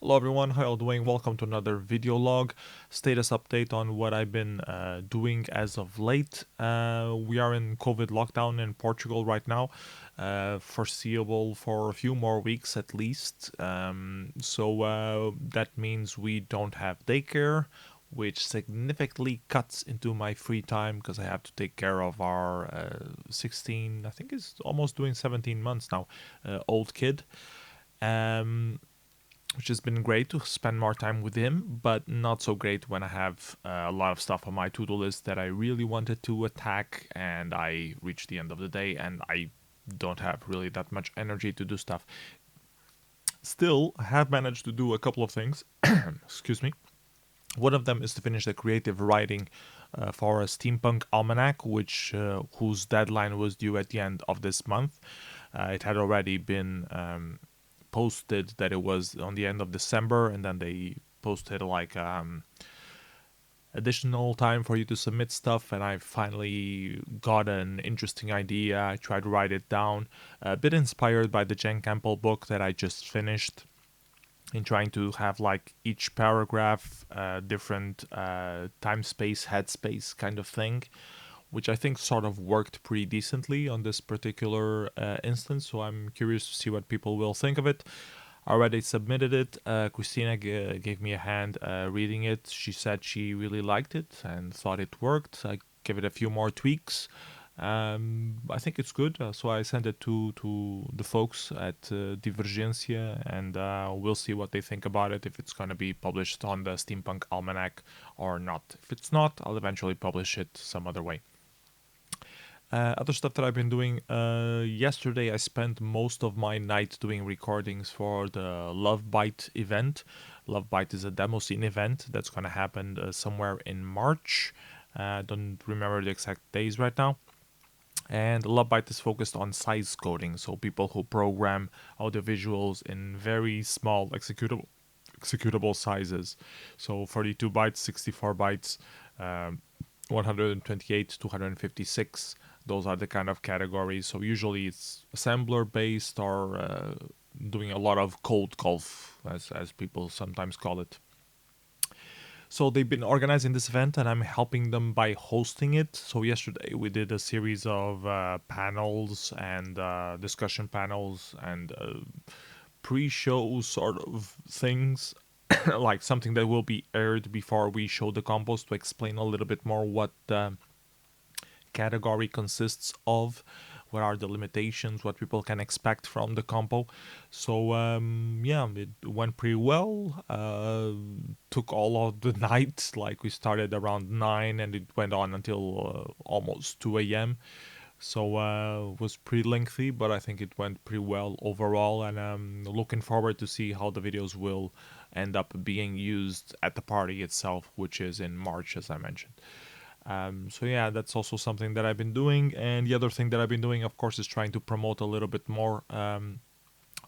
Hello everyone, how are you doing? Welcome to another video log, status update on what I've been doing as of late. We are in COVID lockdown in Portugal right now, foreseeable for a few more weeks at least. So that means we don't have daycare, which significantly cuts into my free time because I have to take care of our 16, I think it's almost doing 17 months now, old kid. Um, which has been great to spend more time with him, but not so great when I have a lot of stuff on my to-do list that I really wanted to attack, and I reach the end of the day and I don't have really that much energy to do stuff. Still, I have managed to do a couple of things. Excuse me. One of them is to finish the creative writing for a steampunk almanaque, whose deadline was due at the end of this month. It had already been posted that it was on the end of December, and then they posted like additional time for you to submit stuff, and I finally got an interesting idea. I tried to write it down, a bit inspired by the Jen Campbell book that I just finished, in trying to have like each paragraph different time space headspace kind of thing, which I think sort of worked pretty decently on this particular instance. So I'm curious to see what people will think of it. I already submitted it. Christina gave me a hand reading it. She said she really liked it and thought it worked. I gave it a few more tweaks. I think it's good, so I sent it to the folks at Divergência, and we'll see what they think about it, if it's going to be published on the Steampunk Almanac or not. If it's not, I'll eventually publish it some other way. Other stuff that I've been doing. Yesterday, I spent most of my night doing recordings for the Lovebyte event. Lovebyte is a Demoscene event that's going to happen somewhere in March. Don't remember the exact days right now. And Lovebyte is focused on sizecoding, so people who program audiovisuals in very small executable sizes. So 32 bytes, 64 bytes, 128, 256. Those are the kind of categories. So usually it's assembler based, or doing a lot of code golf, as people sometimes call it. So they've been organizing this event, and I'm helping them by hosting it. So yesterday we did a series of panels and discussion panels and pre-show sort of things, like something that will be aired before we show the compos, to explain a little bit more what the category consists of, what are the limitations, what people can expect from the compo. So yeah, it went pretty well. Took all of the night, like we started around 9 and it went on until almost 2 a.m. So it was pretty lengthy, but I think it went pretty well overall, and I'm looking forward to see how the videos will end up being used at the party itself, which is in March, as I mentioned. So yeah, that's also something that I've been doing. And the other thing that I've been doing, of course, is trying to promote a little bit more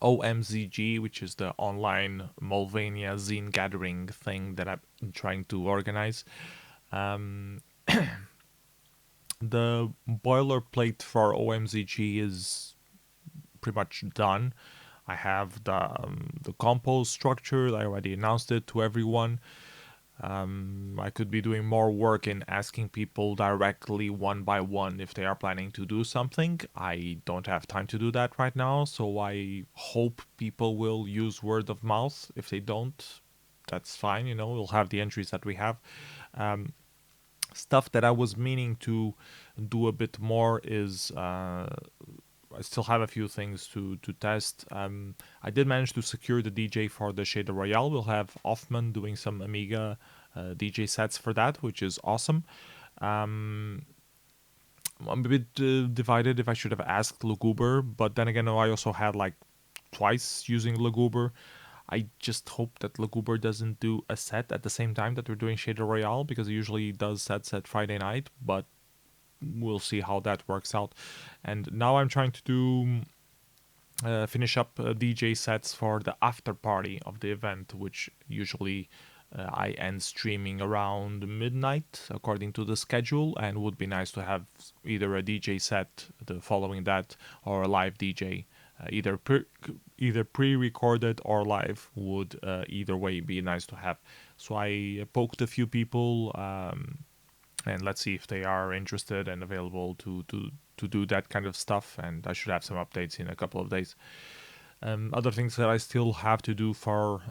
OMZG, which is the online Molvania zine gathering thing that I've been trying to organize. The boilerplate for OMZG is pretty much done. I have the compose structure. I already announced it to everyone. I could be doing more work in asking people directly one by one if they are planning to do something. I don't have time to do that right now, so I hope people will use word of mouth. If they don't, that's fine, we'll have the entries that we have. Stuff that I was meaning to do a bit more is I still have a few things to test. I did manage to secure the DJ for the Shader Royale. We'll have Hoffman doing some Amiga DJ sets for that, which is awesome. I'm a bit divided if I should have asked Luguber, but then again, I also had like twice using Luguber. I just hope that Luguber doesn't do a set at the same time that we're doing Shader Royale, because he usually does sets at Friday night, but we'll see how that works out. And now I'm trying to do finish up DJ sets for the after party of the event, which usually I end streaming around midnight according to the schedule, and would be nice to have either a DJ set the following that or a live DJ either pre-recorded or live would either way be nice to have. So I poked a few people, and let's see if they are interested and available to do that kind of stuff. And I should have some updates in a couple of days. Other things that I still have to do for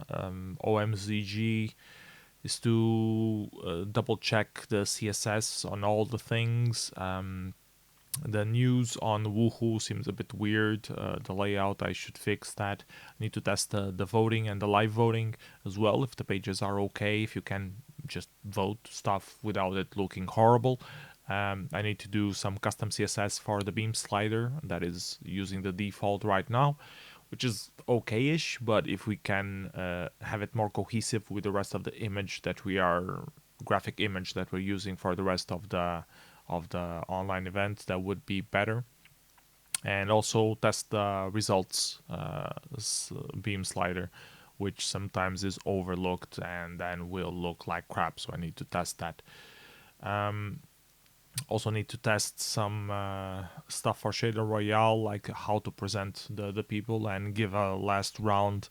OMZG is to double check the CSS on all the things. The news on Woohoo seems a bit weird. The layout, I should fix that. I need to test the voting and the live voting as well, if the pages are okay, if you can just vote stuff without it looking horrible. I need to do some custom CSS for the beam slider that is using the default right now, which is okay-ish, but if we can have it more cohesive with the rest of the image that we are, graphic image that we're using for the rest of the online event, that would be better. And also test the results beam slider, which sometimes is overlooked and then will look like crap, so I need to test that. Also need to test some stuff for Shader Royale, like how to present the people, and give a last round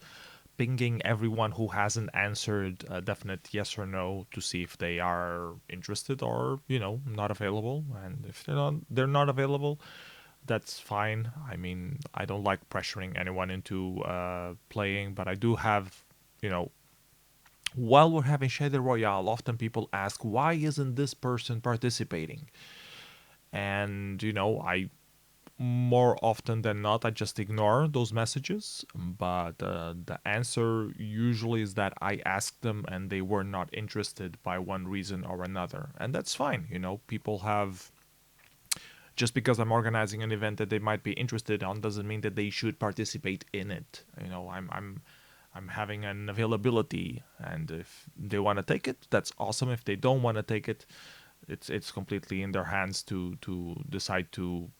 pinging everyone who hasn't answered a definite yes or no to see if they are interested or, not available. And if they're not available, that's fine. I mean, I don't like pressuring anyone into playing, but I do have, while we're having Shader Royale, often people ask, why isn't this person participating? And, I more often than not, I just ignore those messages. But the answer usually is that I asked them and they were not interested by one reason or another. And that's fine. People have, just because I'm organizing an event that they might be interested on doesn't mean that they should participate in it. I'm having an availability, and if they want to take it, that's awesome. If they don't want to take it, it's completely in their hands to decide to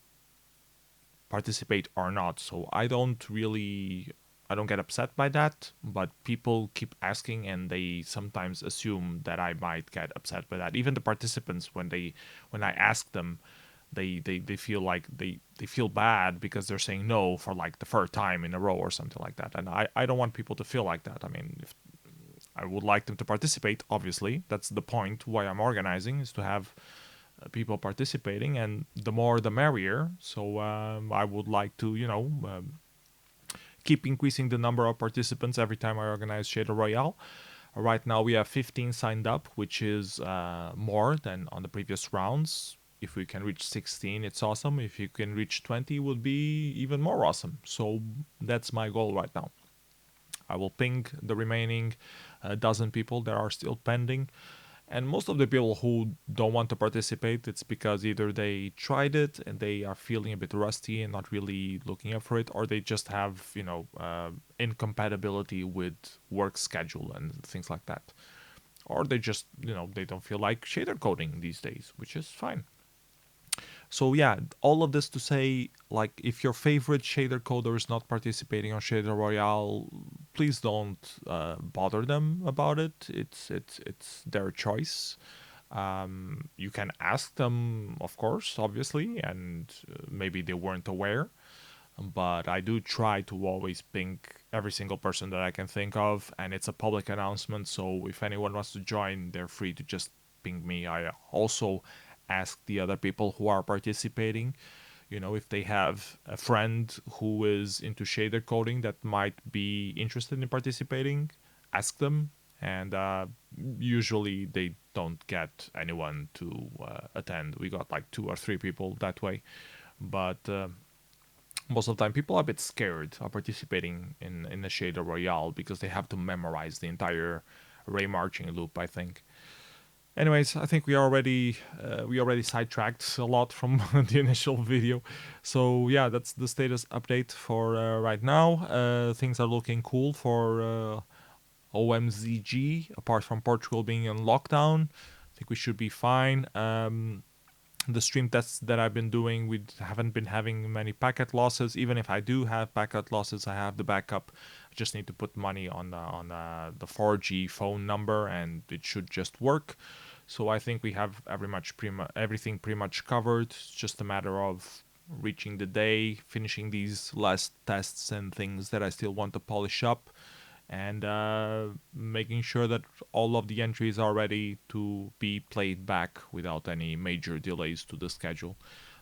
participate or not. So I don't get upset by that, but people keep asking and they sometimes assume that I might get upset by that. Even the participants, when I ask them, they feel like they feel bad because they're saying no for like the third time in a row or something like that. And I don't want people to feel like that. I mean, if I would like them to participate, obviously. That's the point why I'm organizing, is to have people participating, and the more the merrier. So I would like to, keep increasing the number of participants every time I organize Shader Royale. Right now we have 15 signed up, which is more than on the previous rounds. If we can reach 16, it's awesome. If you can reach 20, it would be even more awesome. So that's my goal right now. I will ping the remaining dozen people that are still pending. And most of the people who don't want to participate, it's because either they tried it and they are feeling a bit rusty and not really looking up for it, or they just have, incompatibility with work schedule and things like that. Or they just, they don't feel like shader coding these days, which is fine. So yeah, all of this to say, like, if your favorite shader coder is not participating on Shader Royale, please don't bother them about it. It's their choice. You can ask them, of course, obviously, and maybe they weren't aware. But I do try to always ping every single person that I can think of, and it's a public announcement. So if anyone wants to join, they're free to just ping me. I also ask the other people who are participating, if they have a friend who is into shader coding that might be interested in participating, ask them. And usually they don't get anyone to attend. We got like 2 or 3 people that way. But most of the time people are a bit scared of participating in a shader royale because they have to memorize the entire ray marching loop, I think. Anyways, I think we already sidetracked a lot from the initial video. So yeah, that's the status update for right now. Things are looking cool for OMZG, apart from Portugal being in lockdown. I think we should be fine. The stream tests that I've been doing, we haven't been having many packet losses. Even if I do have packet losses, I have the backup. I just need to put money on the 4G phone number, and it should just work. So I think we have everything pretty much covered. It's just a matter of reaching the day, finishing these last tests and things that I still want to polish up, and making sure that all of the entries are ready to be played back without any major delays to the schedule.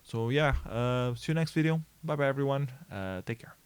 So yeah, see you next video. Bye bye everyone. Take care.